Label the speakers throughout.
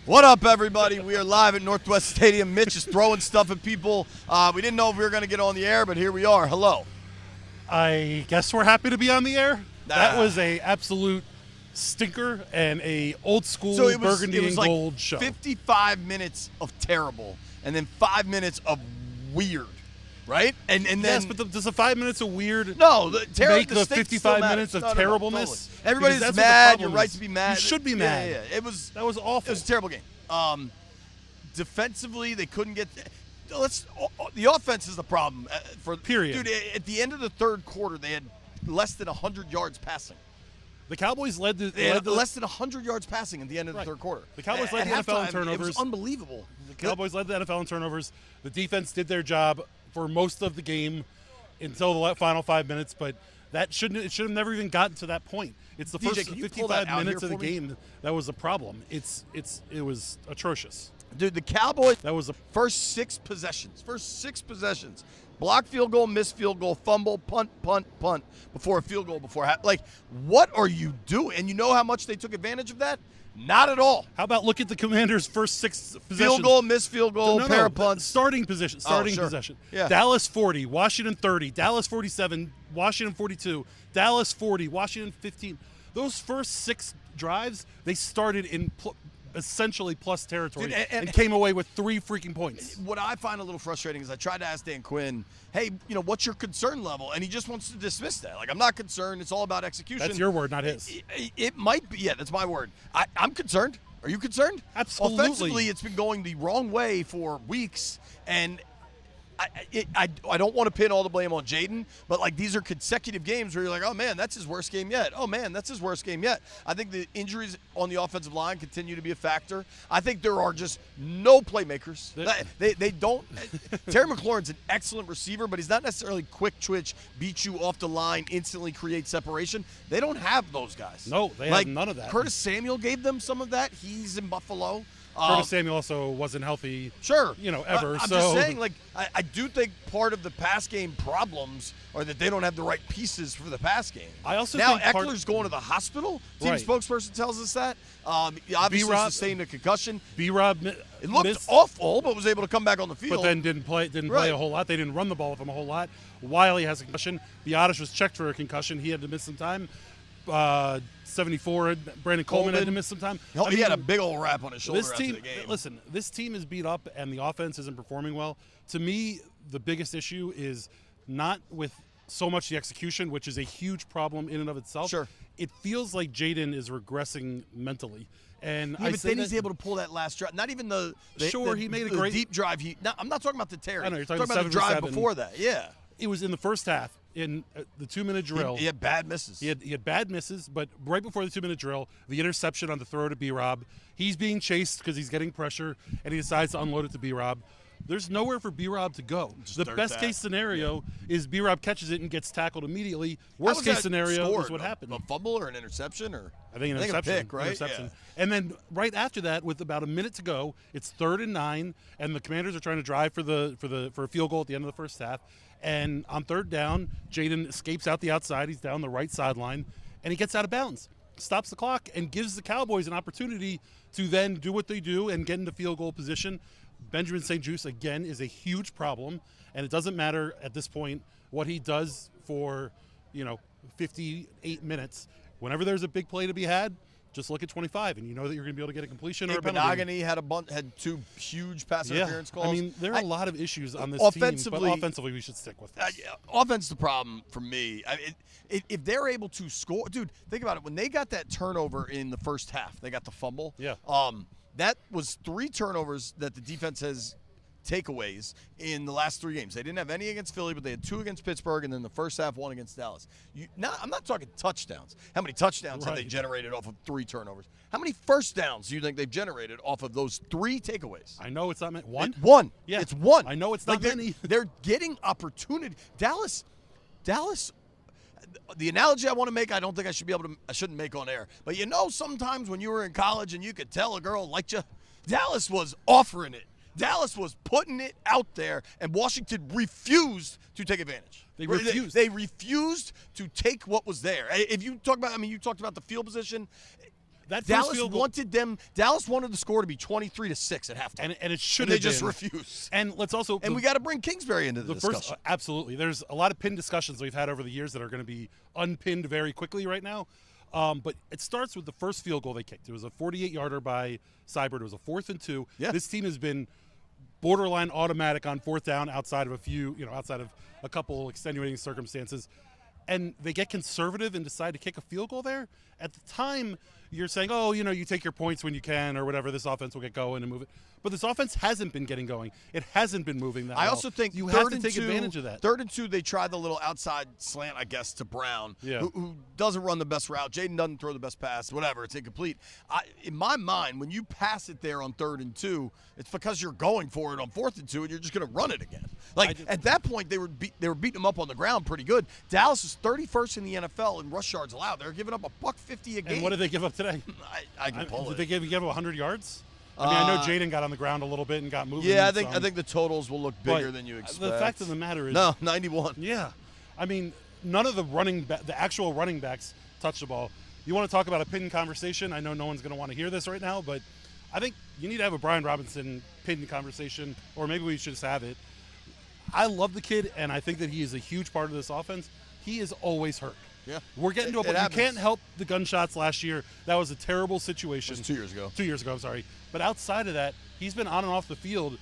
Speaker 1: What up, everybody? We are live at Northwest Stadium. Mitch is throwing stuff at people. We didn't know if we were going to get on the air, but here we are. Hello.
Speaker 2: I guess we're happy to be on the air. That was a absolute stinker and a old school burgundy and
Speaker 1: like
Speaker 2: gold show.
Speaker 1: 55 minutes of terrible, and then 5 minutes of weird, right? And then
Speaker 2: yes, but does the 5 minutes of weird
Speaker 1: make
Speaker 2: the 55 minutes of terribleness?
Speaker 1: Totally. Everybody's mad. You're right to be mad.
Speaker 2: You should be mad.
Speaker 1: Yeah.
Speaker 2: That was awful.
Speaker 1: It was a terrible game. Defensively, they couldn't get. The offense is the problem.
Speaker 2: Period.
Speaker 1: Dude, at the end of the third quarter, they had less than 100 yards passing.
Speaker 2: The Cowboys led
Speaker 1: less than 100 yards passing at the end of the third quarter.
Speaker 2: The Cowboys led the NFL in turnovers.
Speaker 1: It was unbelievable.
Speaker 2: The Cowboys led the NFL in turnovers. The defense did their job for most of the game until the final 5 minutes, but it should have never even gotten to that point. It's the first 55 minutes of the game that was the problem. It was atrocious.
Speaker 1: Dude, the Cowboys,
Speaker 2: that was the
Speaker 1: first six possessions. Block field goal, missed field goal, fumble, punt, before a field goal, like, what are you doing? And you know how much they took advantage of that? Not at all.
Speaker 2: How about look at the Commanders' first six possessions?
Speaker 1: Field goal, missed field goal, pair of punts.
Speaker 2: Starting possession.
Speaker 1: Yeah.
Speaker 2: Dallas 40, Washington 30, Dallas 47, Washington 42, Dallas 40, Washington 15. Those first six drives, they started in essentially plus territory, dude, and came away with 3 freaking points.
Speaker 1: What I find a little frustrating is I tried to ask Dan Quinn, hey, what's your concern level? And he just wants to dismiss that. Like, I'm not concerned. It's all about execution.
Speaker 2: That's your word, not his.
Speaker 1: It might be. Yeah, that's my word. I'm concerned. Are you concerned?
Speaker 2: Absolutely.
Speaker 1: Offensively, it's been going the wrong way for weeks, and I don't want to pin all the blame on Jaden, but like these are consecutive games where you're like, oh man, that's his worst game yet. Oh man, that's his worst game yet. I think the injuries on the offensive line continue to be a factor. I think there are just no playmakers. They don't. Terry McLaurin's an excellent receiver, but he's not necessarily quick twitch, beat you off the line, instantly create separation. They don't have those guys.
Speaker 2: No, they have none of that.
Speaker 1: Curtis Samuel gave them some of that. He's in Buffalo.
Speaker 2: Curtis Samuel also wasn't healthy, ever.
Speaker 1: I'm just saying, like, I do think part of the pass game problems are that they don't have the right pieces for the pass game.
Speaker 2: I also
Speaker 1: now
Speaker 2: think
Speaker 1: Eckler's going to the hospital. Team spokesperson tells us that. Obviously sustained a concussion.
Speaker 2: B-Rob
Speaker 1: it looked awful, but was able to come back on the field.
Speaker 2: But then didn't play a whole lot. They didn't run the ball with him a whole lot. Wiley has a concussion. Biotish was checked for a concussion. He had to miss some time. 74, Brandon Coleman had to miss some time.
Speaker 1: He had a big old wrap on his shoulder after the game.
Speaker 2: Listen, this team is beat up and the offense isn't performing well. To me, the biggest issue is not with so much the execution, which is a huge problem in and of itself.
Speaker 1: Sure.
Speaker 2: It feels like Jaden is regressing mentally. And
Speaker 1: but then he's able to pull that last drive. Not even
Speaker 2: he made a great
Speaker 1: deep drive. I'm not talking about the Terry.
Speaker 2: I know, you're
Speaker 1: talking about the drive before that. Yeah.
Speaker 2: It was in the first half. In the 2-minute drill.
Speaker 1: He had bad misses.
Speaker 2: He had bad misses, but right before the 2-minute drill, the interception on the throw to B-Rob, he's being chased because he's getting pressure, and he decides to unload it to B-Rob. There's nowhere for B-Rob to go. The best case scenario is B-Rob catches it and gets tackled immediately. Worst case scenario is what happened.
Speaker 1: A fumble or an interception?
Speaker 2: I think an interception.
Speaker 1: A pick, right?
Speaker 2: Interception.
Speaker 1: Yeah.
Speaker 2: And then right after that, with about a minute to go, it's 3rd and 9, and the Commanders are trying to drive for a field goal at the end of the first half. And on 3rd down, Jaden escapes out the outside. He's down the right sideline, and he gets out of bounds, stops the clock, and gives the Cowboys an opportunity to then do what they do and get into field goal position. Benjamin St-Juste, again, is a huge problem, and it doesn't matter at this point what he does for, 58 minutes. Whenever there's a big play to be had, just look at 25, and you know that you're going to be able to get a completion or a penalty.
Speaker 1: Monogany had 2 huge pass interference calls.
Speaker 2: I mean, there are a lot of issues on this team, but offensively we should stick with this.
Speaker 1: Offense is the problem for me. If they're able to score – dude, think about it. When they got that turnover in the first half, they got the fumble.
Speaker 2: Yeah.
Speaker 1: That was 3 turnovers that the defense has takeaways in the last 3 games. They didn't have any against Philly, but they had 2 against Pittsburgh, and then the first half 1 against Dallas. I'm not talking touchdowns. How many touchdowns have they generated off of 3 turnovers? How many first downs do you think they've generated off of those 3 takeaways?
Speaker 2: I know it's not many. 1?
Speaker 1: 1.
Speaker 2: Yeah.
Speaker 1: It's 1.
Speaker 2: I know it's not many.
Speaker 1: They're getting opportunity. Dallas, the analogy I want to make, I don't think I shouldn't make on air. But sometimes when you were in college and you could tell a girl liked you, Dallas was offering it. Dallas was putting it out there, and Washington refused to take advantage.
Speaker 2: They refused.
Speaker 1: They refused to take what was there. If you talk about, you talked about the field position.
Speaker 2: That first
Speaker 1: Dallas
Speaker 2: field goal,
Speaker 1: wanted them. Dallas wanted the score to be 23-6 at halftime,
Speaker 2: and it should
Speaker 1: and
Speaker 2: have
Speaker 1: they just
Speaker 2: been.
Speaker 1: refused.
Speaker 2: And let's also
Speaker 1: And we got to bring Kingsbury into the discussion.
Speaker 2: Absolutely. There's a lot of pin discussions we've had over the years that are going to be unpinned very quickly right now. But it starts with the first field goal they kicked. It was a 48-yarder by Seibert. It was a 4th and 2.
Speaker 1: Yeah.
Speaker 2: This team has been borderline automatic on 4th down outside of outside of a couple extenuating circumstances. And they get conservative and decide to kick a field goal there. At the time, you're saying, oh, you take your points when you can or whatever. This offense will get going and move it. But this offense hasn't been getting going. It hasn't been moving that well.
Speaker 1: I also think
Speaker 2: you have to take advantage of that.
Speaker 1: 3rd and 2, they tried the little outside slant, I guess, to Brown, who doesn't run the best route. Jaden doesn't throw the best pass, whatever. It's incomplete. In my mind, when you pass it there on 3rd and 2, it's because you're going for it on 4th and 2, and you're just going to run it again. At that point, they were beating them up on the ground pretty good. Dallas is 31st in the NFL in rush yards allowed. They're giving up $150 a game.
Speaker 2: And what did they give up today?
Speaker 1: I can pull it.
Speaker 2: Did they give up 100 yards? I know Jaden got on the ground a little bit and got moving.
Speaker 1: Yeah, I think the totals will look bigger than you expect.
Speaker 2: The fact of the matter is,
Speaker 1: no, 91.
Speaker 2: Yeah, none of the actual running backs touched the ball. You want to talk about a pin conversation? I know no one's going to want to hear this right now, but I think you need to have a Brian Robinson pin conversation, or maybe we should just have it. I love the kid, and I think that he is a huge part of this offense. He is always hurt.
Speaker 1: Yeah,
Speaker 2: we're getting to a point. You can't help the gunshots last year. That was a terrible situation.
Speaker 1: It was 2 years ago.
Speaker 2: 2 years ago, I'm sorry. But outside of that, he's been on and off the field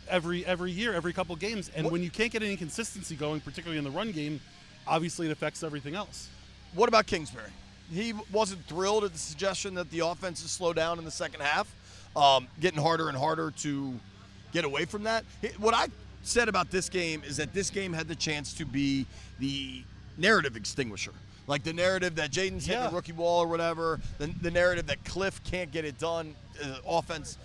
Speaker 2: every year, every couple games. And when you can't get any consistency going, particularly in the run game, obviously it affects everything else.
Speaker 1: What about Kingsbury? He wasn't thrilled at the suggestion that the offense is slow down in the second half, getting harder and harder to get away from that. What I said about this game is that this game had the chance to be the narrative extinguisher. Like the narrative that Jaden's hitting the rookie wall or whatever, the narrative that Cliff can't get it done, offense,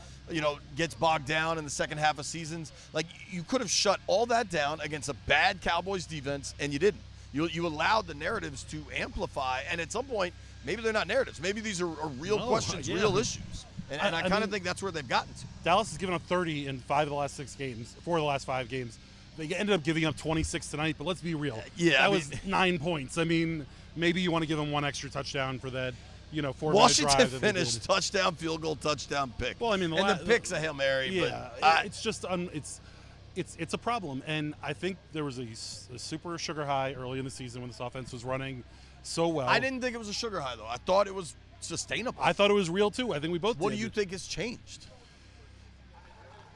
Speaker 1: gets bogged down in the second half of seasons. Like you could have shut all that down against a bad Cowboys defense, and you didn't. You allowed the narratives to amplify, and at some point, maybe they're not narratives. Maybe these are real questions, real issues. And I kind of think that's where they've gotten to.
Speaker 2: Dallas has given up 30 in 4 of the last 5 games. They ended up giving up 26 tonight, but let's be real. That was 9 points. Maybe you want to give them one extra touchdown for that, 4-minute drive.
Speaker 1: Washington finished touchdown, field goal, touchdown, pick.
Speaker 2: Well,
Speaker 1: the pick's a Hail Mary.
Speaker 2: Yeah, it's just it's a problem, and I think there was a super sugar high early in the season when this offense was running so well.
Speaker 1: I didn't think it was a sugar high though. I thought it was sustainable.
Speaker 2: I thought it was real too. I think we both did.
Speaker 1: What do you think has changed?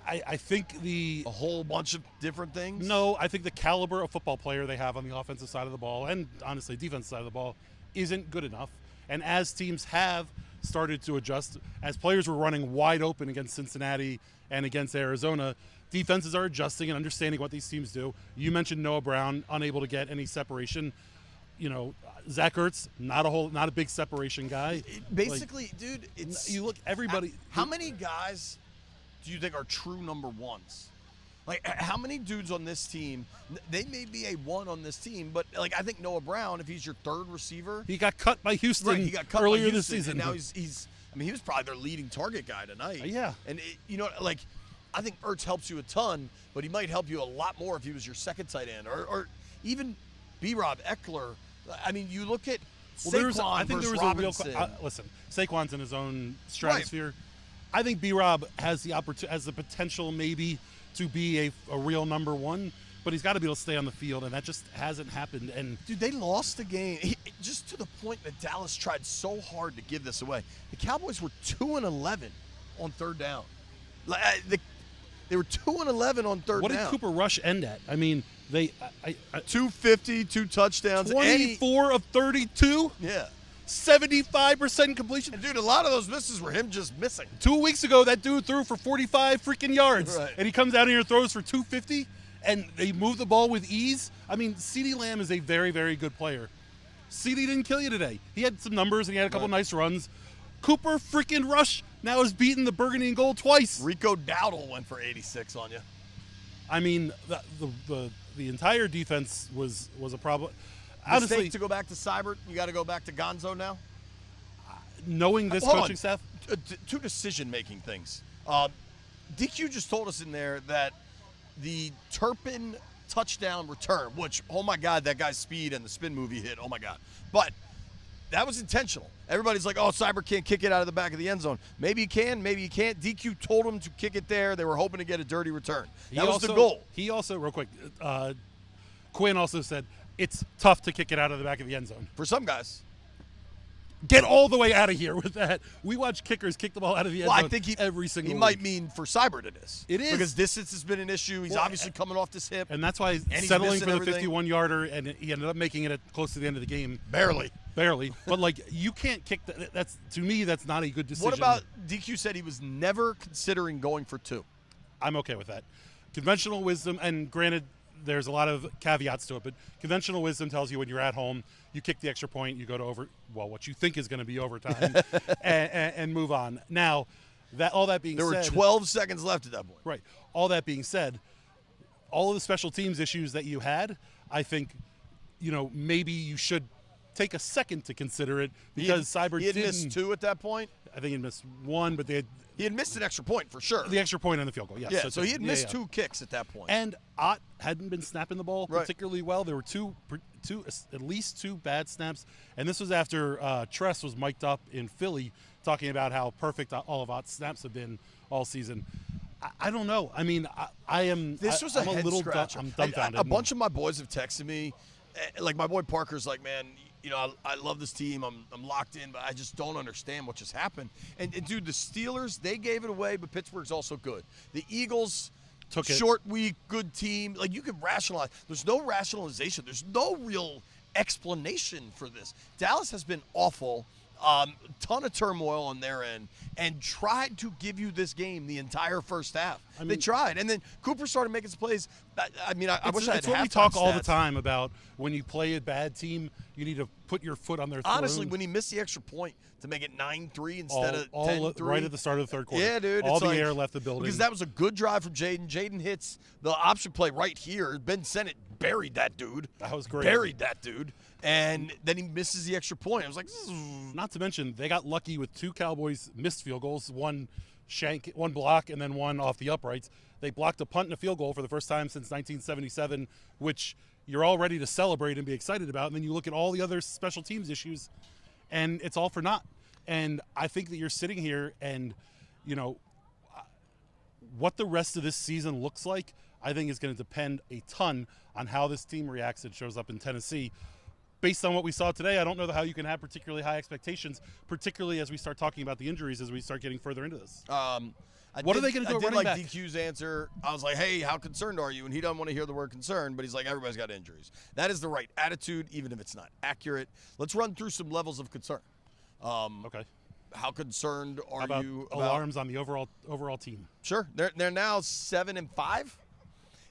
Speaker 2: I think
Speaker 1: a whole bunch of different things?
Speaker 2: No, I think the caliber of football player they have on the offensive side of the ball and honestly defensive side of the ball isn't good enough. And as teams have started to adjust, as players were running wide open against Cincinnati and against Arizona, defenses are adjusting and understanding what these teams do. You mentioned Noah Brown, unable to get any separation. Zach Ertz, not a big separation guy.
Speaker 1: Basically, dude,
Speaker 2: you look everybody.
Speaker 1: How many guys do you think are true number ones? Like, how many dudes on this team, they may be a one on this team, but, I think Noah Brown, if he's your third receiver.
Speaker 2: He got cut by Houston earlier this season.
Speaker 1: And now he was probably their leading target guy tonight.
Speaker 2: Yeah.
Speaker 1: And, I think Ertz helps you a ton, but he might help you a lot more if he was your second tight end. Or even B-Rob Eckler. You look at Saquon
Speaker 2: I think there was
Speaker 1: Robinson.
Speaker 2: a real listen, Saquon's in his own stratosphere. Right. I think B-Rob has the potential maybe to be a real number one, but he's got to be able to stay on the field, and that just hasn't happened. And
Speaker 1: dude, they lost the game just to the point that Dallas tried so hard to give this away. The Cowboys were 2-11 on third down. They were 2-11 on third down.
Speaker 2: What did Cooper Rush end at? They
Speaker 1: 250, 2 touchdowns,
Speaker 2: 24 of 32.
Speaker 1: Yeah.
Speaker 2: 75% completion.
Speaker 1: And dude, a lot of those misses were him just missing.
Speaker 2: 2 weeks ago, that dude threw for 45 freaking yards.
Speaker 1: Right.
Speaker 2: And he comes out here and throws for 250, and they move the ball with ease. CeeDee Lamb is a very, very good player. CeeDee didn't kill you today. He had some numbers, and he had a couple nice runs. Cooper freaking Rush now has beaten the burgundy and gold twice.
Speaker 1: Rico Dowdle went for 86 on you.
Speaker 2: The entire defense was a problem.
Speaker 1: Honestly, to go back to Seibert, you got to go back to Gonzo now?
Speaker 2: Knowing this coaching staff?
Speaker 1: 2 decision-making things. DQ just told us in there that the Turpin touchdown return, which, oh my God, that guy's speed and the spin move he hit, oh my God. But that was intentional. Everybody's like, oh, Cyber can't kick it out of the back of the end zone. Maybe he can, maybe he can't. DQ told him to kick it there. They were hoping to get a dirty return. That was the goal.
Speaker 2: He also, real quick, Quinn also said it's tough to kick it out of the back of the end zone.
Speaker 1: For some guys.
Speaker 2: Get all the way out of here with that. We watch kickers kick the ball out of the end zone
Speaker 1: I think
Speaker 2: every single week.
Speaker 1: might mean for Cyber it is.
Speaker 2: It is.
Speaker 1: Because distance has been an issue. He's obviously coming off this hip.
Speaker 2: And that's why he's settling for the 51-yarder, and he ended up making it close to the end of the game.
Speaker 1: Barely.
Speaker 2: But, like, you can't kick that. That's, to me, that's not a good decision.
Speaker 1: What about DQ said he was never considering going for 2?
Speaker 2: I'm okay with that. Conventional wisdom, and granted, there's a lot of caveats to it, but conventional wisdom tells you when you're at home, you kick the extra point, you go to what you think is going to be overtime, and move on. Now, all that being said,
Speaker 1: there were 12 seconds left at that point.
Speaker 2: Right. All that being said, all of the special teams issues that you had, I think, maybe you should take a second to consider it because Cyber
Speaker 1: he had missed 2 at that point.
Speaker 2: I think he missed 1, but
Speaker 1: he had missed an extra point for sure.
Speaker 2: The extra point on the field goal, yes.
Speaker 1: Yeah, so he had missed 2 kicks at that point.
Speaker 2: And Ott hadn't been snapping the ball particularly well. There were at least 2 bad snaps. And this was after Tress was mic'd up in Philly talking about how perfect all of Ott's snaps have been all season. I don't know. I mean, I'm
Speaker 1: a
Speaker 2: little
Speaker 1: scratcher.
Speaker 2: I'm dumbfounded.
Speaker 1: A bunch of my boys have texted me. Like my boy Parker's like, man, I love this team. I'm locked in, but I just don't understand what just happened. And dude, the Steelers, they gave it away, but Pittsburgh's also good. The Eagles,
Speaker 2: took it.
Speaker 1: Short week, good team. Like you can rationalize. There's no rationalization. There's no real explanation for this. Dallas has been awful. Ton of turmoil on their end and tried to give you this game the entire first half. They tried. And then Cooper started making some plays. I wish I had
Speaker 2: It's what we talk all the time about. When you play a bad team, you need to put your foot on their throat.
Speaker 1: Honestly, when he missed the extra point to make it 9-3 instead of 10-3.
Speaker 2: Right at the start of the third quarter.
Speaker 1: Yeah, dude.
Speaker 2: All the air left the building.
Speaker 1: Because that was a good drive from Jaden. Jaden hits the option play right here. Ben Sennett buried that dude.
Speaker 2: That was great.
Speaker 1: Buried that dude. And then he misses the extra point. I was like,
Speaker 2: not to mention, they got lucky with 2 Cowboys missed field goals, one block, and then one off the uprights. They blocked a punt and a field goal for the first time since 1977, which you're all ready to celebrate and be excited about. And then you look at all the other special teams issues, and it's all for naught. And I think that you're sitting here and, what the rest of this season looks like, I think is going to depend a ton on how this team reacts and shows up in Tennessee. Based on what we saw today, I don't know how you can have particularly high expectations, particularly as we start talking about the injuries as we start getting further into this. What are they going to do at running back?
Speaker 1: DQ's answer. I was like, hey, how concerned are you? And he doesn't want to hear the word concerned, but he's like, everybody's got injuries. That is the right attitude, even if it's not accurate. Let's run through some levels of concern.
Speaker 2: Okay.
Speaker 1: How concerned are you about
Speaker 2: alarms on the overall team?
Speaker 1: Sure. They're now 7-5.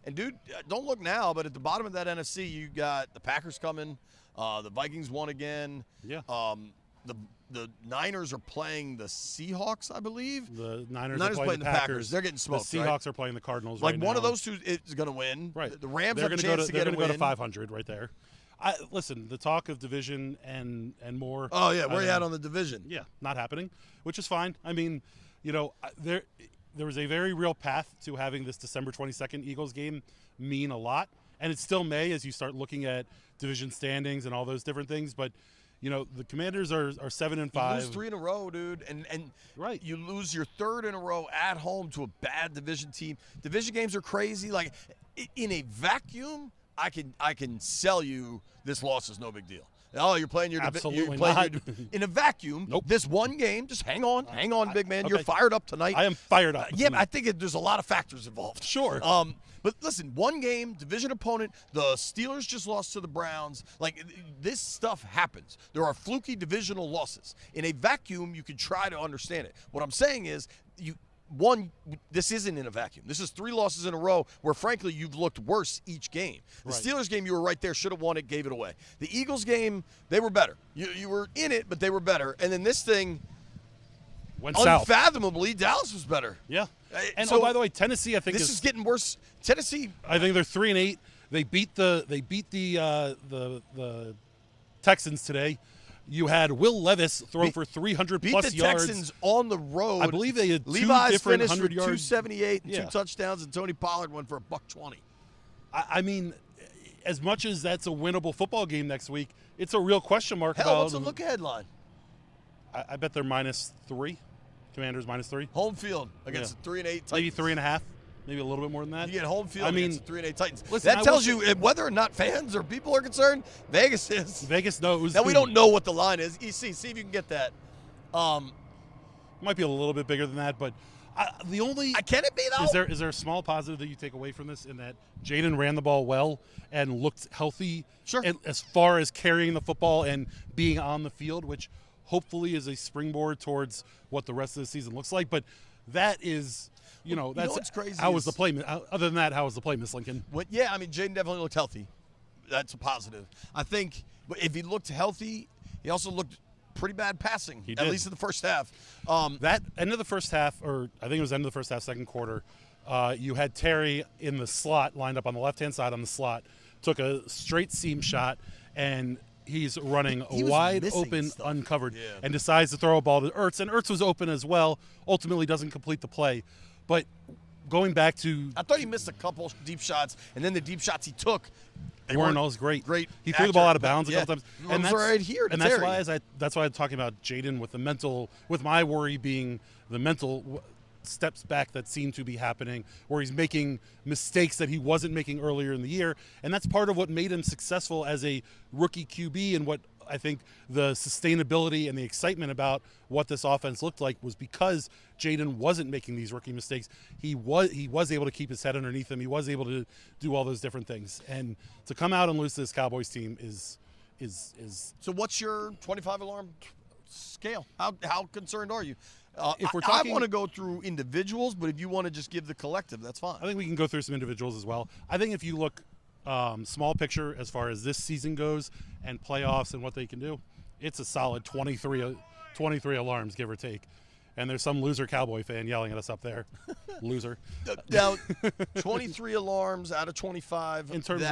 Speaker 1: And, dude, don't look now, but at the bottom of that NFC, you got the Packers coming. The Vikings won again.
Speaker 2: Yeah.
Speaker 1: The Niners are playing the Seahawks, I believe.
Speaker 2: The Niners
Speaker 1: are
Speaker 2: playing
Speaker 1: the Packers. They're getting smoked.
Speaker 2: The Seahawks are playing the Cardinals
Speaker 1: like
Speaker 2: right now.
Speaker 1: One of those two is going to win.
Speaker 2: Right.
Speaker 1: The Rams have a chance to get a win.
Speaker 2: They're going to go to 500 right there. Listen, the talk of division and more.
Speaker 1: Oh, yeah. Where are you at on the division?
Speaker 2: Yeah, not happening, which is fine. I mean, there was a very real path to having this December 22nd Eagles game mean a lot. And it still may as you start looking at division standings and all those different things. But, the Commanders are 7-5.
Speaker 1: You lose 3 in a row, dude. And
Speaker 2: right.
Speaker 1: You lose your 3rd in a row at home to a bad division team. Division games are crazy. Like, in a vacuum, I can sell you this loss is no big deal. Oh, you're playing your
Speaker 2: absolutely not.
Speaker 1: In a vacuum.
Speaker 2: Nope.
Speaker 1: This one game, just hang on, big man.
Speaker 2: Okay.
Speaker 1: You're fired up tonight.
Speaker 2: I am fired up.
Speaker 1: Yeah, but I think there's a lot of factors involved.
Speaker 2: Sure.
Speaker 1: But listen, one game, division opponent. The Steelers just lost to the Browns. Like, this stuff happens. There are fluky divisional losses. In a vacuum, you can try to understand it. What I'm saying is, this isn't in a vacuum. This is 3 losses in a row where, frankly, you've looked worse each game. The Steelers game, you were right there, should have won it, gave it away. The Eagles game, they were better. You were in it, but they were better. And then this thing,
Speaker 2: went unfathomably,
Speaker 1: south. Dallas was better.
Speaker 2: Yeah. And by the way, Tennessee, I think
Speaker 1: this is getting worse. Tennessee,
Speaker 2: I think they're 3-8. They beat the Texans today. You had Will Levis throw for 300 plus yards.
Speaker 1: Beat the Texans on the road.
Speaker 2: I believe they had
Speaker 1: Levi's
Speaker 2: two different
Speaker 1: finished
Speaker 2: 100
Speaker 1: for
Speaker 2: yards.
Speaker 1: 278 and 2 touchdowns, and Tony Pollard went for $120.
Speaker 2: I mean, as much as that's a winnable football game next week, it's a real question mark
Speaker 1: Hell,
Speaker 2: about.
Speaker 1: what's the look-ahead line?
Speaker 2: I bet they're -3. Commanders -3.
Speaker 1: Home field against the 3-8 Titans.
Speaker 2: Maybe 3.5. Maybe a little bit more than that.
Speaker 1: You get home field against the 3-8 Titans.
Speaker 2: Listen,
Speaker 1: that tells you whether or not fans or people are concerned. Vegas is.
Speaker 2: Vegas knows.
Speaker 1: Now, we don't know what the line is. See if you can get that.
Speaker 2: Might be a little bit bigger than that, but the only.
Speaker 1: Can it be, though?
Speaker 2: Is there a small positive that you take away from this in that Jaden ran the ball well and looked healthy?
Speaker 1: Sure.
Speaker 2: And as far as carrying the football and being on the field, which hopefully is a springboard towards what the rest of the season looks like. But that is, that's
Speaker 1: what's crazy.
Speaker 2: How was the play? Other than that, how was the play, Miss Lincoln?
Speaker 1: Yeah, I mean, Jaden definitely looked healthy. That's a positive. I think, but if he looked healthy, he also looked pretty bad passing, at least in the first half.
Speaker 2: That end of the first half, or I think it was end of the first half, second quarter, you had Terry in the slot, lined up on the left-hand side on the slot, took a straight seam shot, and he's running wide open, uncovered, and decides to throw a ball to Ertz. And Ertz was open as well, ultimately doesn't complete the play. But going back to...
Speaker 1: I thought he missed a couple deep shots, and then the deep shots he took...
Speaker 2: They weren't always great. He threw
Speaker 1: accurate,
Speaker 2: the ball out of bounds a couple times.
Speaker 1: And that's right here.
Speaker 2: And that's why I'm talking about Jaden with the mental, with my worry being the mental steps back that seem to be happening, where he's making mistakes that he wasn't making earlier in the year. And that's part of what made him successful as a rookie QB, and what I think the sustainability and the excitement about what this offense looked like was because Jaden wasn't making these rookie mistakes. He was able to keep his head underneath him. He was able to do all those different things. And to come out and lose to this Cowboys team is.
Speaker 1: So what's your 25 alarm scale? How concerned are you?
Speaker 2: If we're talking,
Speaker 1: I want to go through individuals, but if you want to just give the collective, that's fine.
Speaker 2: I think we can go through some individuals as well. I think if you look small picture as far as this season goes and playoffs and what they can do, it's a solid 23 alarms, give or take. And there's some loser Cowboy fan yelling at us up there. Loser.
Speaker 1: Now, 23 alarms out of 25
Speaker 2: in terms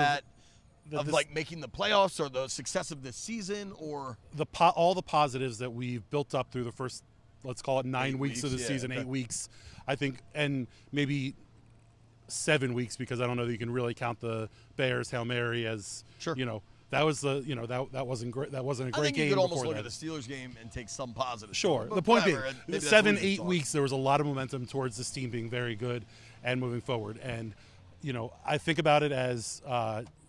Speaker 1: of like making the playoffs or the success of this season, or
Speaker 2: all the positives that we've built up through the first, let's call it 9 weeks of the season, 8 weeks, I think, and maybe 7 weeks, because I don't know that you can really count the Bears Hail Mary as that was that wasn't great. That wasn't a great game.
Speaker 1: I think you could almost look
Speaker 2: that.
Speaker 1: at the Steelers game and take some positives.
Speaker 2: Sure. The point being, 7-8 weeks, there was a lot of momentum towards this team being very good and moving forward. And I think about it as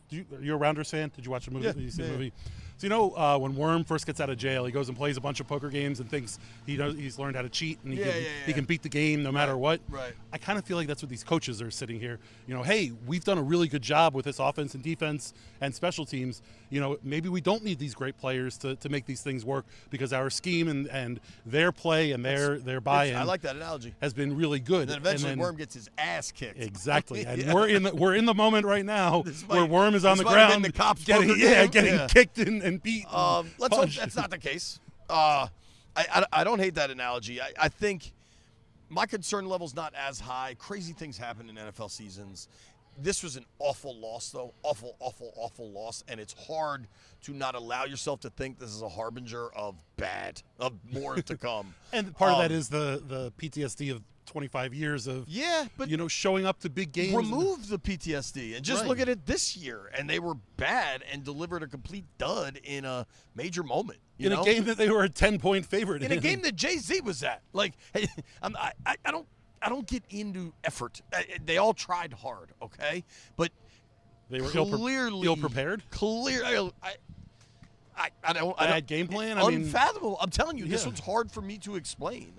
Speaker 2: you're a Rounders fan. Did you watch the movie?
Speaker 1: Yeah.
Speaker 2: Did you see the movie? So when Worm first gets out of jail, he goes and plays a bunch of poker games and thinks he's learned how to cheat and he can beat the game no matter what.
Speaker 1: Right.
Speaker 2: I kind of feel like that's what these coaches are sitting here. Hey, we've done a really good job with this offense and defense and special teams. Maybe we don't need these great players to make these things work, because our scheme and their play and their buy-in,
Speaker 1: I like that analogy,
Speaker 2: has been really good.
Speaker 1: And then eventually Worm gets his ass kicked.
Speaker 2: Exactly. And we're in the moment right now where Worm is on the
Speaker 1: ground,
Speaker 2: ground
Speaker 1: the cops
Speaker 2: getting kicked and beat.
Speaker 1: Let's hope that's not the case. I don't hate that analogy. I think my concern level is not as high. Crazy things happen in NFL seasons. This was an awful loss, though. Awful, awful, awful loss. And it's hard to not allow yourself to think this is a harbinger of more to come.
Speaker 2: And part of that is the PTSD of 25 years of showing up to big games.
Speaker 1: Remove the PTSD and just look at it this year. And they were bad and delivered a complete dud in a major moment.
Speaker 2: In a game that they were a 10-point favorite in.
Speaker 1: In a game that Jay-Z was at. Like, I don't get into effort. They all tried hard, okay? But
Speaker 2: they were
Speaker 1: clearly
Speaker 2: ill-prepared?
Speaker 1: Clearly. I don't.
Speaker 2: Bad game plan?
Speaker 1: Unfathomable. I'm telling you, this one's hard for me to explain.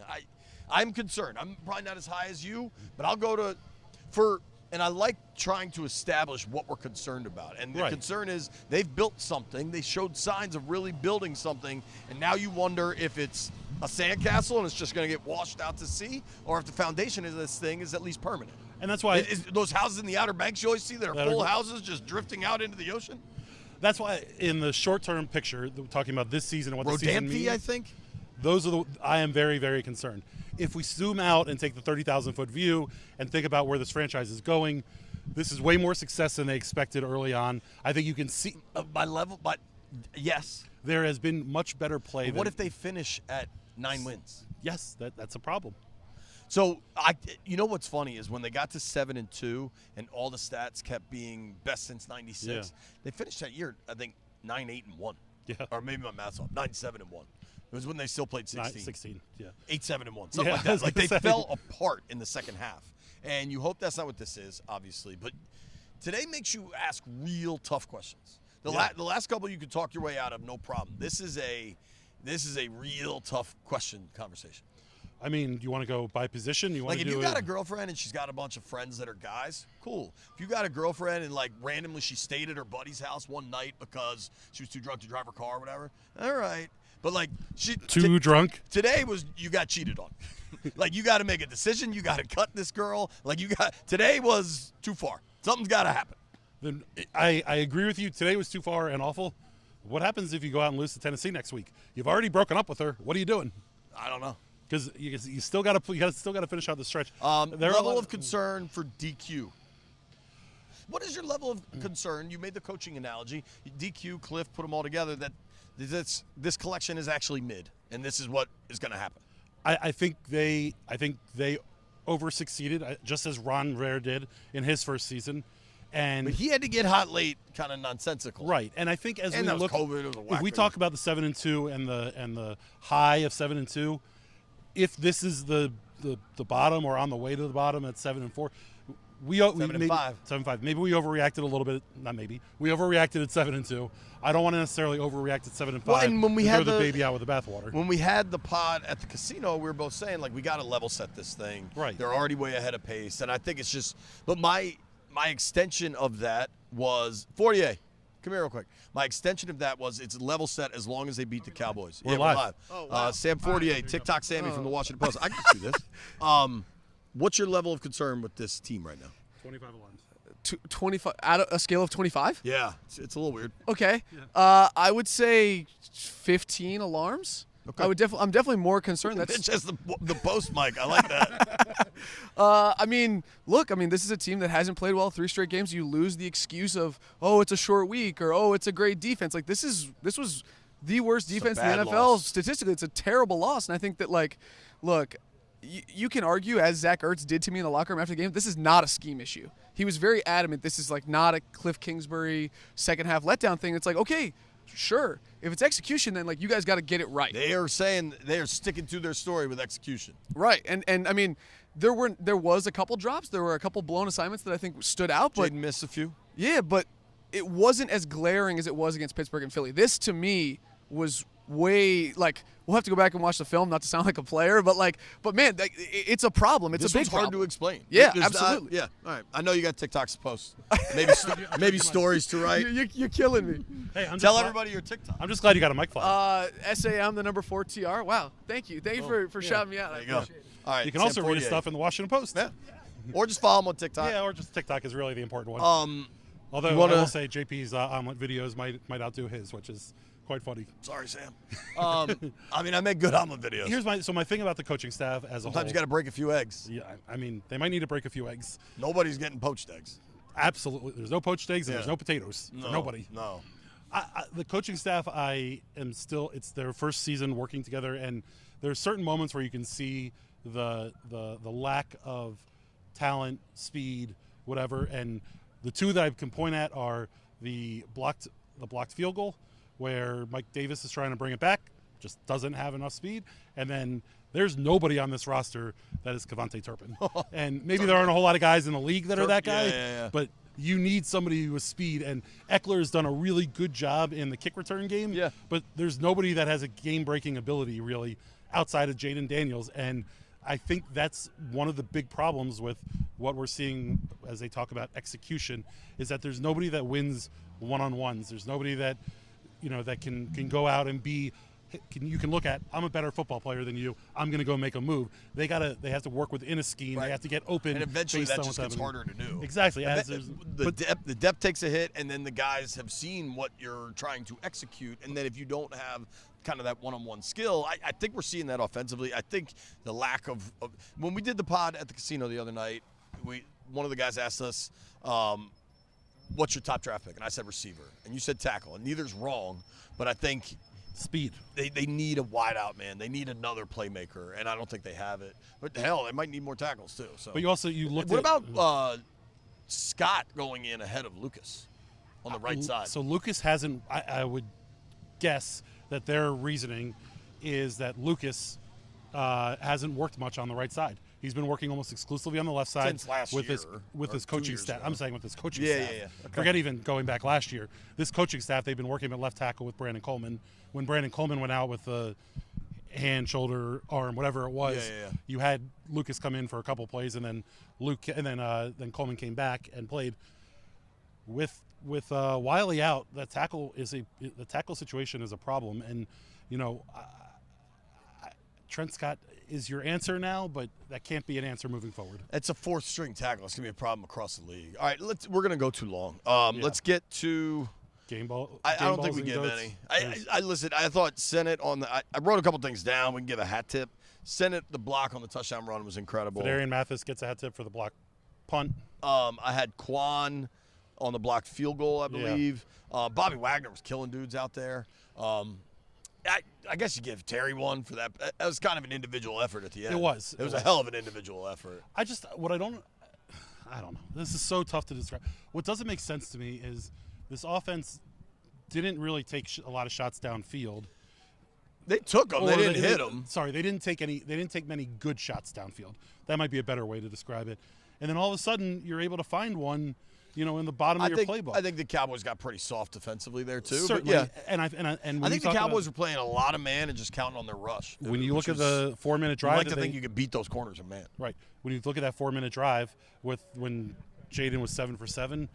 Speaker 1: I'm concerned. I'm probably not as high as you, but I'll go and I like trying to establish what we're concerned about. And the concern is they've built something. They showed signs of really building something, and now you wonder if it's a sandcastle and it's just going to get washed out to sea, or if the foundation of this thing is at least permanent.
Speaker 2: And that's why
Speaker 1: those houses in the Outer Banks you always see that are full houses just drifting out into the ocean.
Speaker 2: That's why in the short-term picture, talking about this season and what the season means,
Speaker 1: I think.
Speaker 2: I am very, very concerned. If we zoom out and take the 30,000-foot view and think about where this franchise is going, this is way more success than they expected early on. I think you can see
Speaker 1: by level, but yes,
Speaker 2: there has been much better play.
Speaker 1: What if they finish at 9 wins?
Speaker 2: Yes, that's a problem.
Speaker 1: So you know what's funny is when they got to 7-2 and all the stats kept being best since '96, they finished that year I think 9-8-1.
Speaker 2: Yeah.
Speaker 1: Or maybe my math's off. 9-7-1. It was when they still played 16.
Speaker 2: 16. Yeah.
Speaker 1: 8-7-1. Something like that. Like they fell apart in the second half. And you hope that's not what this is, obviously. But today makes you ask real tough questions. The last couple you could talk your way out of, no problem. This is a real tough question conversation.
Speaker 2: I mean, do you want to go by position?
Speaker 1: Like if you got a girlfriend and she's got a bunch of friends that are guys, cool. If you got a girlfriend and like randomly she stayed at her buddy's house one night because she was too drunk to drive her car or whatever, all right. But like
Speaker 2: too drunk.
Speaker 1: Today was you got cheated on. Like you got to make a decision. You got to cut this girl. Like today was too far. Something's got to happen.
Speaker 2: Then I agree with you. Today was too far and awful. What happens if you go out and lose to Tennessee next week? You've already broken up with her. What are you doing?
Speaker 1: I don't know.
Speaker 2: Because you still got to finish out the stretch.
Speaker 1: Level of concern for DQ. What is your level of concern? You made the coaching analogy. DQ, Cliff, put them all together. That this collection is actually mid, and this is what is going to happen.
Speaker 2: I think they over succeeded, just as Ron Rare did in his first season. But
Speaker 1: he had to get hot late, kind of nonsensical.
Speaker 2: Right, and I think as we look,
Speaker 1: if
Speaker 2: we talk about the 7-2 and the high of 7-2, if this is the bottom or on the way to the bottom at 7-4, we 7-5. Maybe we overreacted a little bit. Not maybe we overreacted at 7-2. I don't want to necessarily overreact at 7-5.
Speaker 1: Well, and when we had
Speaker 2: the baby out with the bathwater.
Speaker 1: When we had the pod at the casino, we were both saying like we got to level set this thing.
Speaker 2: Right,
Speaker 1: they're already way ahead of pace, and I think it's just. But my extension of that was Fortier. Come here real quick. My extension of that was it's level set as long as they beat the Cowboys.
Speaker 2: We're live.
Speaker 1: Oh, wow. Sam Fortier, TikTok Sammy from the Washington Post. I can see this. What's your level of concern with this team right now?
Speaker 2: 25 alarms.
Speaker 3: 25 out of a scale of 25?
Speaker 1: Yeah, it's a little weird.
Speaker 3: Okay. Yeah. I would say 15 alarms.
Speaker 1: Okay.
Speaker 3: I'm definitely more concerned.
Speaker 1: That's just the post mic. I like that.
Speaker 3: I mean, this is a team that hasn't played well 3 straight games. You lose the excuse of, oh, it's a short week or oh, it's a great defense. Like this was the worst defense in the NFL
Speaker 1: loss.
Speaker 3: Statistically. It's a terrible loss, and I think that look, you can argue, as Zach Ertz did to me in the locker room after the game, this is not a scheme issue. He was very adamant. This is like not a Cliff Kingsbury second half letdown thing. It's like, okay, sure. If it's execution, then like you guys got to get it right.
Speaker 1: They are saying they are sticking to their story with execution.
Speaker 3: Right, and I mean, there was a couple drops. There were a couple blown assignments that I think stood out. But
Speaker 1: Jaden missed a few.
Speaker 3: Yeah, but it wasn't as glaring as it was against Pittsburgh and Philly. This to me was way like. We'll have to go back and watch the film, not to sound like a player, but man, it's a problem. It's a big problem.
Speaker 1: Hard to explain.
Speaker 3: Yeah, absolutely.
Speaker 1: Yeah, all right. I know you got TikToks to post, maybe stories to write.
Speaker 3: You're killing me.
Speaker 2: Hey,
Speaker 1: tell everybody your TikTok.
Speaker 2: I'm just glad you got a mic file.
Speaker 3: SAM the number 4 TR. Wow, thank you for shouting me out.
Speaker 1: There you go. All right,
Speaker 2: you can also read his stuff in the Washington Post.
Speaker 1: Yeah, or just follow him on TikTok.
Speaker 2: Yeah, or just TikTok is really the important one. Although I will say JP's omelet videos might outdo his, which is quite funny.
Speaker 1: Sorry, Sam. I mean, I make good omelet videos.
Speaker 2: Here's my thing about the coaching staff as a whole.
Speaker 1: Sometimes you got to break a few eggs.
Speaker 2: Yeah, I mean, they might need to break a few eggs.
Speaker 1: Nobody's getting poached eggs.
Speaker 2: Absolutely. There's no poached eggs and there's no potatoes for nobody.
Speaker 1: No.
Speaker 2: The coaching staff, it's their first season working together, and there are certain moments where you can see the lack of talent, speed, whatever, and the two that I can point at are the blocked field goal, where Mike Davis is trying to bring it back, just doesn't have enough speed. And then there's nobody on this roster that is Cavante Turpin. And maybe there aren't a whole lot of guys in the league that are that guy, but you need somebody with speed. And Eckler has done a really good job in the kick return game, but there's nobody that has a game-breaking ability, really, outside of Jaden Daniels. And I think that's one of the big problems with what we're seeing as they talk about execution, is that there's nobody that wins one-on-ones. There's nobody that that can go out and be. You can look at, I'm a better football player than you. I'm going to go make a move. They have to work within a scheme. Right. They have to get open.
Speaker 1: And eventually that just gets harder to do.
Speaker 2: Exactly.
Speaker 1: The depth takes a hit, and then the guys have seen what you're trying to execute. And then if you don't have kind of that one-on-one skill, I think we're seeing that offensively. I think the lack of when we did the pod at the casino the other night, one of the guys asked us, what's your top draft pick? And I said receiver. And you said tackle. And neither's wrong, but I think
Speaker 2: Speed.
Speaker 1: They need a wideout man. They need another playmaker, and I don't think they have it. But hell, they might need more tackles too. So.
Speaker 2: But you looked
Speaker 1: What
Speaker 2: at
Speaker 1: about Scott going in ahead of Lucas on the right side?
Speaker 2: So Lucas hasn't. I would guess that their reasoning is that Lucas hasn't worked much on the right side. He's been working almost exclusively on the left side
Speaker 1: Since last
Speaker 2: with
Speaker 1: year,
Speaker 2: his coaching staff. I'm saying with his coaching
Speaker 1: Yeah,
Speaker 2: staff.
Speaker 1: yeah, yeah. Okay.
Speaker 2: Forget even going back last year. This coaching staff, they've been working at left tackle with Brandon Coleman. When Brandon Coleman went out with the hand, shoulder, arm, whatever it was, you had Lucas come in for a couple plays, and then then Coleman came back and played. With Wiley out, the tackle situation is a problem, and Trent Scott is your answer now, but that can't be an answer moving forward.
Speaker 1: It's a fourth string tackle. It's gonna be a problem across the league. All right, we're gonna go too long. Let's get to
Speaker 2: game ball.
Speaker 1: I don't think we give any. I listen. I thought Sennett on the. I wrote a couple things down. We can give a hat tip. Sennett, the block on the touchdown run was incredible.
Speaker 2: Darian Mathis gets a hat tip for the block punt.
Speaker 1: I had Quan on the blocked field goal, I believe. Yeah. Bobby Wagner was killing dudes out there. I guess you give Terry one for that. That was kind of an individual effort at the end.
Speaker 2: It was.
Speaker 1: It was a hell of an individual effort.
Speaker 2: I don't know. This is so tough to describe. What doesn't make sense to me is this offense didn't really take a lot of shots downfield.
Speaker 1: They took them. They didn't hit them.
Speaker 2: Sorry, they didn't take many good shots downfield. That might be a better way to describe it. And then all of a sudden, you're able to find one. In the bottom of your playbook.
Speaker 1: I think the Cowboys got pretty soft defensively there too.
Speaker 2: Certainly,
Speaker 1: but yeah.
Speaker 2: And
Speaker 1: I think the Cowboys were playing a lot of man and just counting on their rush.
Speaker 2: When you look at the 4-minute drive,
Speaker 1: I like to think you could beat those corners in man.
Speaker 2: Right. When you look at that 4-minute drive when Jaden was 7 for 7,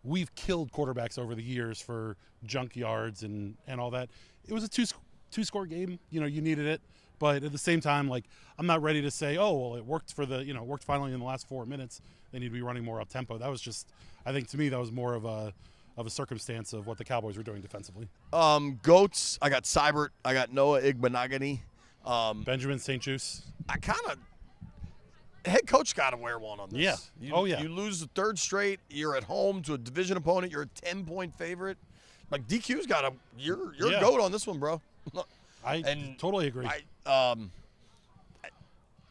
Speaker 2: we've killed quarterbacks over the years for junk yards and all that. It was a two-score game. You needed it. But at the same time, I'm not ready to say, oh, well, it worked worked finally in the last 4 minutes. They need to be running more up tempo. That was just, I think to me, that was more of a circumstance of what the Cowboys were doing defensively.
Speaker 1: Goats. I got Seibert. I got Noah Igbenogany.
Speaker 2: Benjamin St. Juice.
Speaker 1: I kind of head coach got to wear one on this.
Speaker 2: Yeah.
Speaker 1: You lose the third straight. You're at home to a division opponent. You're a 10-point favorite. DQ's got you're a goat on this one, bro.
Speaker 2: I totally agree.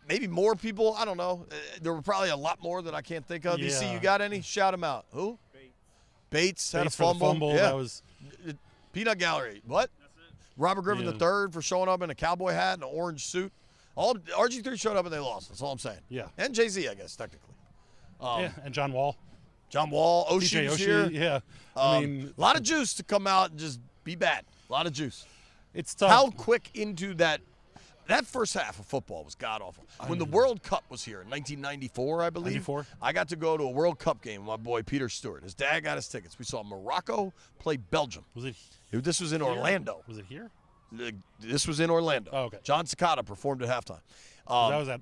Speaker 1: Maybe more people. I don't know. There were probably a lot more that I can't think of.
Speaker 2: Yeah.
Speaker 1: You see, you got any? Shout them out. Who? Bates had a
Speaker 2: fumble.
Speaker 1: fumble. Yeah.
Speaker 2: That was
Speaker 1: Peanut Gallery. What? Robert Griffin III for showing up in a cowboy hat and an orange suit. All RG3 showed up and they lost. That's all I'm saying.
Speaker 2: Yeah.
Speaker 1: And Jay-Z, I guess, technically.
Speaker 2: And John Wall.
Speaker 1: Oshie was here.
Speaker 2: Yeah.
Speaker 1: A lot of juice to come out and just be bad. A lot of juice.
Speaker 2: It's tough.
Speaker 1: How quick into that first half of football was god-awful. When the World Cup was here in 1994, I believe,
Speaker 2: 94?
Speaker 1: I got to go to a World Cup game with my boy Peter Stewart. His dad got us tickets. We saw Morocco play Belgium. This was in Orlando.
Speaker 2: Was it here?
Speaker 1: This was in Orlando.
Speaker 2: Oh, okay.
Speaker 1: John Cicada performed at halftime.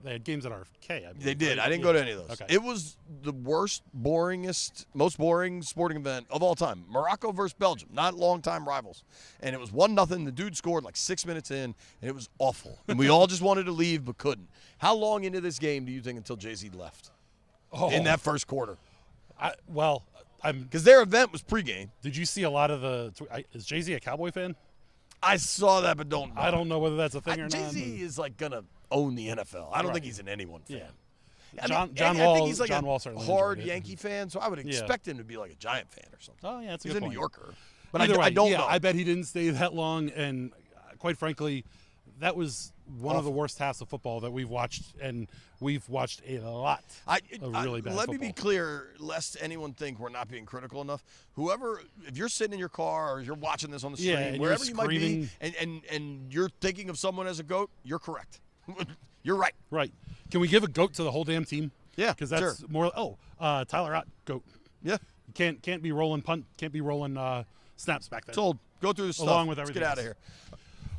Speaker 2: They had games at RFK.
Speaker 1: They did. I didn't go to any of those.
Speaker 2: Okay.
Speaker 1: It was the most boring sporting event of all time. Morocco versus Belgium, not longtime rivals. And it was 1-0. The dude scored 6 minutes in, and it was awful. And we all just wanted to leave but couldn't. How long into this game do you think until Jay-Z left in that first quarter? Because their event was pregame.
Speaker 2: Did you see a lot of is Jay-Z a Cowboy fan?
Speaker 1: I saw that, but don't know.
Speaker 2: I don't know whether that's a thing or not.
Speaker 1: Jay-Z is going to own the NFL. I don't think he's an anyone fan.
Speaker 2: Yeah.
Speaker 1: I think he's
Speaker 2: John Wall certainly
Speaker 1: hard
Speaker 2: enjoyed it.
Speaker 1: Yankee fan, so I would expect him to be like a Giant fan or something.
Speaker 2: Oh, yeah, that's a
Speaker 1: he's
Speaker 2: good
Speaker 1: a
Speaker 2: point.
Speaker 1: New Yorker. But
Speaker 2: Either way,
Speaker 1: I don't know.
Speaker 2: I bet he didn't stay that long, and quite frankly, that was one of the worst halves of football that we've watched, and we've watched a lot of really bad
Speaker 1: Let
Speaker 2: football.
Speaker 1: me be clear, lest anyone think we're not being critical enough. If you're sitting in your car or you're watching this on the stream,
Speaker 2: and
Speaker 1: wherever you might be, and you're thinking of someone as a GOAT, you're correct. You're right.
Speaker 2: Right. Can we give a GOAT to the whole damn team?
Speaker 1: Yeah,
Speaker 2: because that's more. Tyler Ott, GOAT.
Speaker 1: Yeah.
Speaker 2: You can't be rolling snaps back there.
Speaker 1: Sold. Go through the stuff.
Speaker 2: Along with everything.
Speaker 1: Let's get out of here.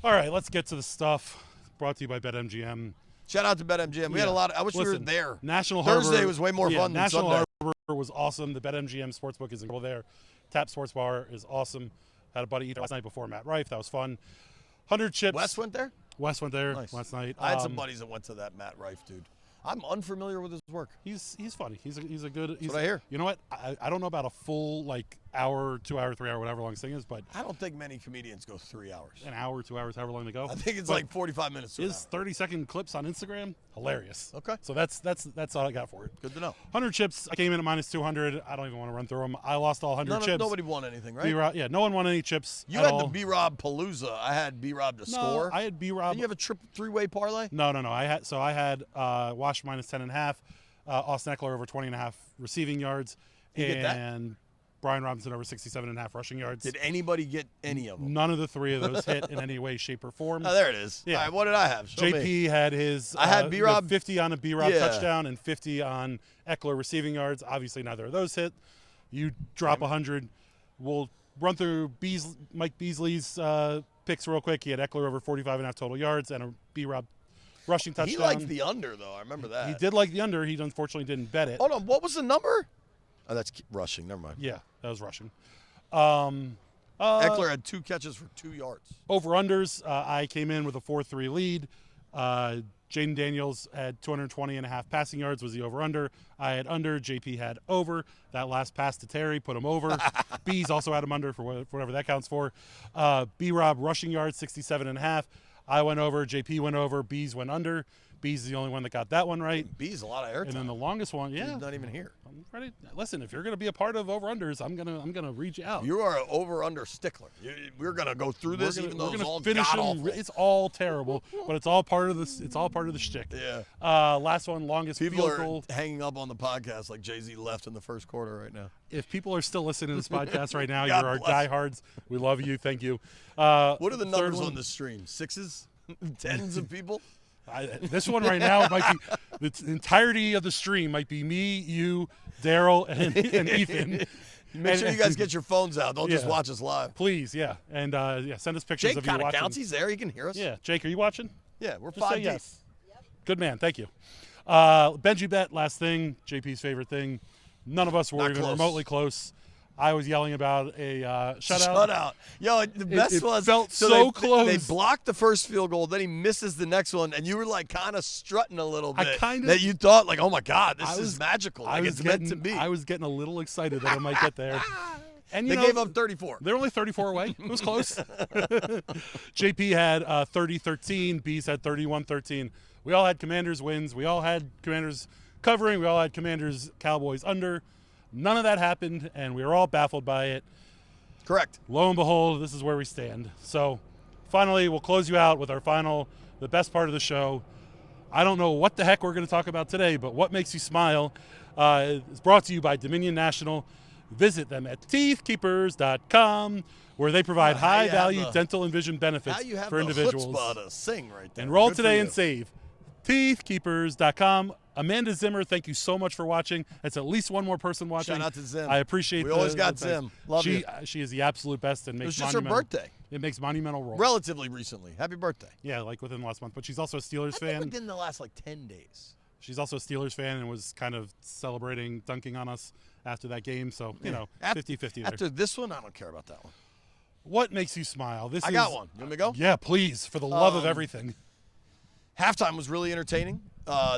Speaker 2: All right, let's get to the stuff. Brought to you by BetMGM.
Speaker 1: Shout out to BetMGM. We had a lot. I wish we were there.
Speaker 2: National
Speaker 1: Thursday
Speaker 2: Harbor
Speaker 1: was way more fun than
Speaker 2: National
Speaker 1: Sunday.
Speaker 2: Harbor was awesome. The BetMGM Sportsbook is incredible there. Tap Sports Bar is awesome. Had a buddy eat last night before Matt Rife. That was fun. 100 chips.
Speaker 1: Wes went there?
Speaker 2: Wes went there
Speaker 1: Nice.
Speaker 2: last night.
Speaker 1: I had some buddies that went to that Matt Rife, dude. I'm unfamiliar with his work.
Speaker 2: He's funny. He's a good.
Speaker 1: That's what I hear.
Speaker 2: You know what? I don't know about a full hour, 2 hour, 3 hour, whatever long this thing is. But
Speaker 1: I don't think many comedians go 3 hours.
Speaker 2: an hour, 2 hours, however long they go.
Speaker 1: I think it's
Speaker 2: But
Speaker 1: like 45 minutes. To an
Speaker 2: his
Speaker 1: hour.
Speaker 2: 30-second clips on Instagram, hilarious.
Speaker 1: Okay.
Speaker 2: So that's all I got for it.
Speaker 1: Good to know.
Speaker 2: 100 chips. I came in at minus 200. I don't even want to run through them. I lost all 100 chips.
Speaker 1: Nobody won anything, right?
Speaker 2: B-Rob, yeah, no one won any chips.
Speaker 1: You
Speaker 2: at
Speaker 1: had
Speaker 2: all.
Speaker 1: the B-Rob Palooza. I had B-Rob to
Speaker 2: No,
Speaker 1: score.
Speaker 2: I had B-Rob.
Speaker 1: Did you have a three-way parlay?
Speaker 2: No. I had Wash minus 10.5, Austin Eckler over 20.5 receiving yards,
Speaker 1: You get that?
Speaker 2: and Brian Robinson over 67.5 rushing yards.
Speaker 1: Did anybody get any of them?
Speaker 2: None of the three of those hit in any way, shape, or form.
Speaker 1: Oh, there it is.
Speaker 2: Yeah.
Speaker 1: All right, what did I have? Show me.
Speaker 2: JP had his.
Speaker 1: I had B-Rob.
Speaker 2: 50 on a B-Rob
Speaker 1: Yeah.
Speaker 2: touchdown and 50 on Eckler receiving yards. Obviously, neither of those hit. You drop 100. We'll run through Mike Beasley's picks real quick. He had Eckler over 45.5 total yards and a B-Rob rushing touchdown.
Speaker 1: He liked the under, though. I remember that.
Speaker 2: He did like the under. He unfortunately didn't bet it.
Speaker 1: Hold on. What was the number? Oh, that's rushing. Never mind.
Speaker 2: Yeah, that was rushing.
Speaker 1: Eckler had 2 catches for 2 yards.
Speaker 2: Over-unders, I came in with a 4-3 lead. Jaden Daniels had 220.5 passing yards, was the over-under. I had under. JP had over. That last pass to Terry put him over. Bees also had him under for whatever that counts for. B-Rob rushing yards, 67.5. I went over. JP went over. Bees went under. Bees is the only one that got that one right.
Speaker 1: B's a lot of airtime.
Speaker 2: And then the longest one, yeah.
Speaker 1: He's not even here.
Speaker 2: I'm ready. Listen, if you're going to be a part of over-unders, I'm gonna read you out.
Speaker 1: You are an over-under stickler. We're gonna go through this, even though it's all god-awful.
Speaker 2: It's all terrible, but it's all part of this. It's all part of the shtick.
Speaker 1: Yeah.
Speaker 2: Last one, longest
Speaker 1: People
Speaker 2: field goal.
Speaker 1: are hanging up on the podcast like Jay-Z left in the first quarter right now.
Speaker 2: If people are still listening to this podcast right now,
Speaker 1: God
Speaker 2: you're our
Speaker 1: bless.
Speaker 2: diehards. We love you. Thank you.
Speaker 1: What are the
Speaker 2: third
Speaker 1: numbers
Speaker 2: one-
Speaker 1: on this stream? 6s? 10s of people?
Speaker 2: This one right now might be the entirety of the stream. Might be me, you, Daryl, and Ethan.
Speaker 1: Make sure you guys get your phones out. Don't just
Speaker 2: Yeah.
Speaker 1: watch us live.
Speaker 2: Please, yeah, and send us pictures
Speaker 1: Jake
Speaker 2: of you
Speaker 1: kind of
Speaker 2: watching.
Speaker 1: counts. He's there. He can hear us.
Speaker 2: Yeah, Jake, are you watching?
Speaker 1: Yeah, we're
Speaker 2: Just
Speaker 1: 5
Speaker 2: say
Speaker 1: deep.
Speaker 2: yes. Good man, thank you. Benji bet, last thing, JP's favorite thing. None of us were
Speaker 1: Not
Speaker 2: even
Speaker 1: close.
Speaker 2: remotely close. I was yelling about a shutout.
Speaker 1: Shutout. Yo, the best
Speaker 2: it
Speaker 1: was
Speaker 2: felt so
Speaker 1: they
Speaker 2: close.
Speaker 1: blocked the first field goal, then he misses the next one, and you were like kind of strutting a little
Speaker 2: I
Speaker 1: bit.
Speaker 2: kinda-
Speaker 1: that you thought like, oh my god, this
Speaker 2: I
Speaker 1: is
Speaker 2: was-
Speaker 1: magical.
Speaker 2: I
Speaker 1: Like
Speaker 2: was
Speaker 1: it's
Speaker 2: getting,
Speaker 1: meant to be.
Speaker 2: I was getting a little excited that I might get there. And
Speaker 1: They gave up 34.
Speaker 2: They're only 34 away. It was close. JP had 30-13. Bees had 31-13. We all had Commanders wins. We all had Commanders covering. We all had Commanders Cowboys under. None of that happened, and we were all baffled by it.
Speaker 1: Correct.
Speaker 2: Lo and behold, this is where we stand. So finally, we'll close you out with the best part of the show. I don't know what the heck we're going to talk about today, but what makes you smile is brought to you by Dominion National. Visit them at teethkeepers.com, where they provide
Speaker 1: How you have
Speaker 2: high-value
Speaker 1: the-
Speaker 2: dental and vision benefits
Speaker 1: How you have
Speaker 2: for
Speaker 1: the
Speaker 2: individuals.
Speaker 1: chutzpah to sing right there.
Speaker 2: Enroll
Speaker 1: Good for
Speaker 2: today
Speaker 1: you.
Speaker 2: and save. Teethkeepers.com. Amanda Zimmer, thank you so much for watching. That's at least one more person watching.
Speaker 1: Shout out to Zim.
Speaker 2: I appreciate
Speaker 1: We always got
Speaker 2: the-
Speaker 1: Zim. Love you.
Speaker 2: She is the absolute best and
Speaker 1: It was
Speaker 2: makes
Speaker 1: just her
Speaker 2: monumental.
Speaker 1: birthday.
Speaker 2: It makes monumental roles.
Speaker 1: Relatively recently. Happy birthday.
Speaker 2: Yeah, like within the last month. But she's also a Steelers
Speaker 1: I think
Speaker 2: fan.
Speaker 1: within the last like 10 days.
Speaker 2: She's also a Steelers fan and was kind of celebrating, dunking on us after that game. So, you know,
Speaker 1: Ap-
Speaker 2: 50-50 there.
Speaker 1: After this one, I don't care about that one.
Speaker 2: What makes you smile?
Speaker 1: I got one. You want me to go?
Speaker 2: Yeah, please, for the love of everything.
Speaker 1: Halftime was really entertaining.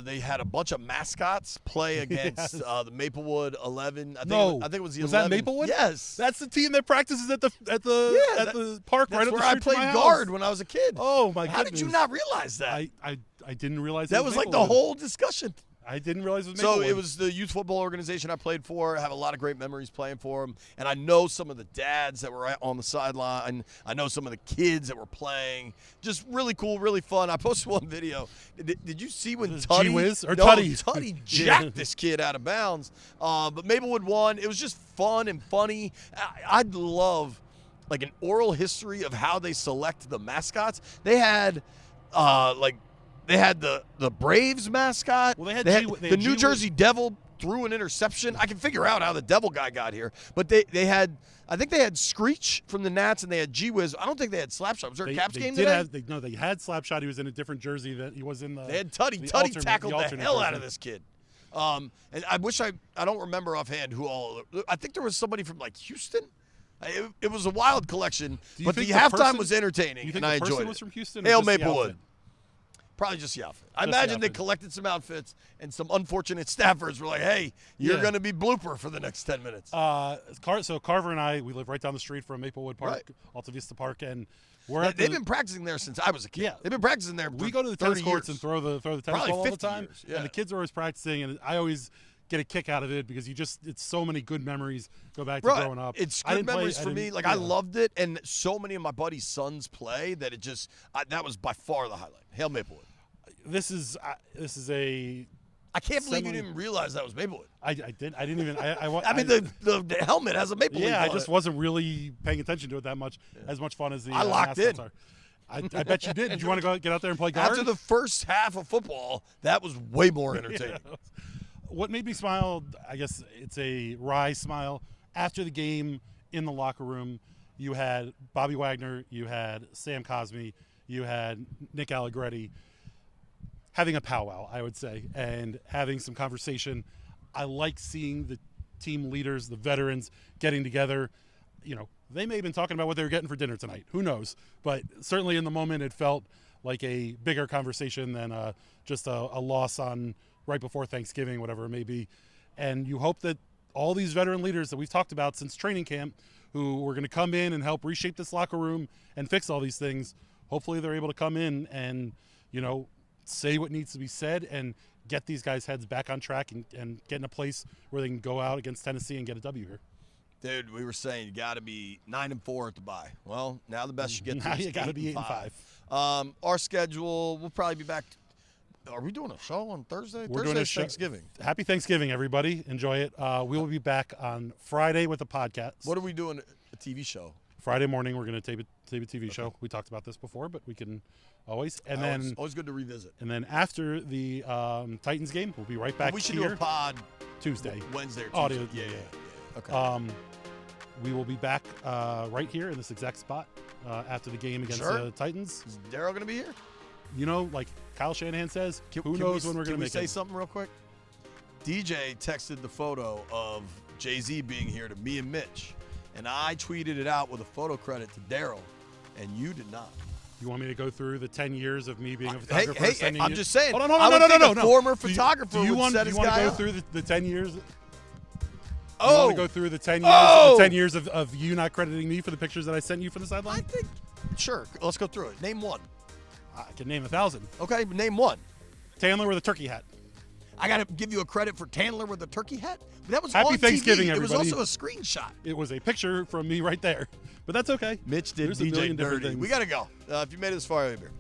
Speaker 1: They had a bunch of mascots play against the Maplewood 11. I think it was the 11.
Speaker 2: Was that Maplewood?
Speaker 1: Yes.
Speaker 2: That's the team that practices at the park right
Speaker 1: That's
Speaker 2: up the
Speaker 1: where I
Speaker 2: street from my
Speaker 1: played
Speaker 2: house.
Speaker 1: guard when I was a kid.
Speaker 2: Oh my
Speaker 1: How did you
Speaker 2: goodness.
Speaker 1: not realize that?
Speaker 2: I didn't realize
Speaker 1: That
Speaker 2: it
Speaker 1: was like the
Speaker 2: Maplewood.
Speaker 1: whole discussion.
Speaker 2: I didn't realize it was
Speaker 1: So
Speaker 2: Maplewood.
Speaker 1: it was the youth football organization I played for. I have a lot of great memories playing for them. And I know some of the dads that were on the sideline. I know some of the kids that were playing. Just really cool, really fun. I posted one video. Did you see when
Speaker 2: Was it
Speaker 1: Tutty?
Speaker 2: G-Wiz or
Speaker 1: no,
Speaker 2: Tutty?
Speaker 1: Tutty
Speaker 2: Yeah.
Speaker 1: jacked this kid out of bounds. But Maplewood won. It was just fun and funny. I'd love like an oral history of how they select the mascots. They had They had the Braves mascot.
Speaker 2: Well, they had
Speaker 1: the New Jersey Devil threw an interception. I can figure out how the Devil guy got here, but they had. I think they had Screech from the Nats, and they had G-Wiz. I don't think they had Slapshot. Was there a Caps game today?
Speaker 2: They had Slapshot. He was in a different jersey that he was in the.
Speaker 1: They had Tutty.
Speaker 2: the
Speaker 1: Tutty
Speaker 2: alternate-
Speaker 1: tackled the
Speaker 2: alternate
Speaker 1: hell out
Speaker 2: version.
Speaker 1: of this kid. And I wish I don't remember offhand who all. I think there was somebody from like Houston. It was a wild collection,
Speaker 2: Do you
Speaker 1: but the
Speaker 2: think the
Speaker 1: halftime
Speaker 2: person-
Speaker 1: was
Speaker 2: do
Speaker 1: entertaining,
Speaker 2: you think
Speaker 1: and I
Speaker 2: the person
Speaker 1: enjoyed
Speaker 2: was
Speaker 1: it.
Speaker 2: from Houston or
Speaker 1: Hail
Speaker 2: just the
Speaker 1: Maplewood.
Speaker 2: outfit?
Speaker 1: Probably just the outfit. I imagine they collected some outfits, and some unfortunate staffers were like, hey, you're going to be blooper for the next 10 minutes.
Speaker 2: So Carver and I, we live right down the street from Maplewood Park, Alta Vista Park, and
Speaker 1: they've been practicing there since I was a kid.
Speaker 2: Yeah.
Speaker 1: They've been practicing there.
Speaker 2: We go to the tennis courts and throw the tennis
Speaker 1: Probably
Speaker 2: ball all the
Speaker 1: 50
Speaker 2: time.
Speaker 1: years, yeah.
Speaker 2: And the kids are always practicing, and I always get a kick out of it because it's so many good memories go back to growing up.
Speaker 1: It's good memories for me. Like, I loved it, and so many of my buddies' sons play that that was by far the highlight. Hail Maplewood.
Speaker 2: This is a.
Speaker 1: I can't believe you didn't realize that was Maplewood.
Speaker 2: I didn't even.
Speaker 1: I mean, the helmet has a Maple Leaf.
Speaker 2: Yeah,
Speaker 1: on
Speaker 2: I just
Speaker 1: it.
Speaker 2: wasn't really paying attention to it that much. As much fun as the
Speaker 1: I locked in.
Speaker 2: mascots are. I bet you did. Did you want to get out there and play guard?
Speaker 1: After the first half of football, that was way more entertaining.
Speaker 2: Yeah. What made me smile, I guess it's a wry smile, after the game in the locker room, you had Bobby Wagner, you had Sam Cosmi, you had Nick Allegretti having a powwow, I would say, and having some conversation. I like seeing the team leaders, the veterans, getting together. You know, they may have been talking about what they were getting for dinner tonight. Who knows? But certainly in the moment, it felt like a bigger conversation than just a loss on right before Thanksgiving, whatever it may be. And you hope that all these veteran leaders that we've talked about since training camp, who were going to come in and help reshape this locker room and fix all these things, hopefully they're able to come in and, you know, say what needs to be said and get these guys' heads back on track and get in a place where they can go out against Tennessee and get a W here.
Speaker 1: Dude, we were saying you got to be 9-4 at the bye. Well, now the best you get to
Speaker 2: Now
Speaker 1: is
Speaker 2: you got to be
Speaker 1: 8-5. Our schedule, we'll probably be back. Are we doing a show on Thursday?
Speaker 2: We're
Speaker 1: Thursday's
Speaker 2: doing a show.
Speaker 1: Thanksgiving.
Speaker 2: Happy Thanksgiving, everybody. Enjoy it. We will be back on Friday with a podcast.
Speaker 1: What are we doing? A TV show?
Speaker 2: Friday morning, we're going to tape a TV show. We talked about this before, but we can always. And then
Speaker 1: always good to revisit.
Speaker 2: And then after the Titans game, we'll be right back.
Speaker 1: We should
Speaker 2: here.
Speaker 1: do a pod
Speaker 2: Tuesday,
Speaker 1: Wednesday, or Tuesday.
Speaker 2: Audio.
Speaker 1: Yeah. Okay.
Speaker 2: We will be back right here in this exact spot after the game against the Titans.
Speaker 1: Is Daryl going to be here?
Speaker 2: You know, like Kyle Shanahan says, who knows when we're going to make it.
Speaker 1: Can we say something real quick? DJ texted the photo of Jay-Z being here to me and Mitch, and I tweeted it out with a photo credit to Daryl, and you did not.
Speaker 2: You want me to go through the 10 years of me being a photographer?
Speaker 1: Hey, I'm just saying.
Speaker 2: Hold on, no.
Speaker 1: Former photographer
Speaker 2: do you want
Speaker 1: to
Speaker 2: go through the 10 years?
Speaker 1: Oh.
Speaker 2: You want to go through the 10 years, the 10 years of you not crediting me for the pictures that I sent you for the sideline?
Speaker 1: I think, sure. Let's go through it. Name one.
Speaker 2: I can name 1,000.
Speaker 1: Okay, but name one.
Speaker 2: Tandler with a turkey hat.
Speaker 1: I got to give you a credit for Tandler with the turkey hat. But that was
Speaker 2: Happy
Speaker 1: on
Speaker 2: Thanksgiving,
Speaker 1: TV.
Speaker 2: everybody.
Speaker 1: It was also a screenshot.
Speaker 2: It was a picture from me right there. But that's okay.
Speaker 1: Mitch did
Speaker 2: There's a
Speaker 1: DJ
Speaker 2: million different
Speaker 1: dirty.
Speaker 2: things.
Speaker 1: We got to go. If you made it this far, I'll be here.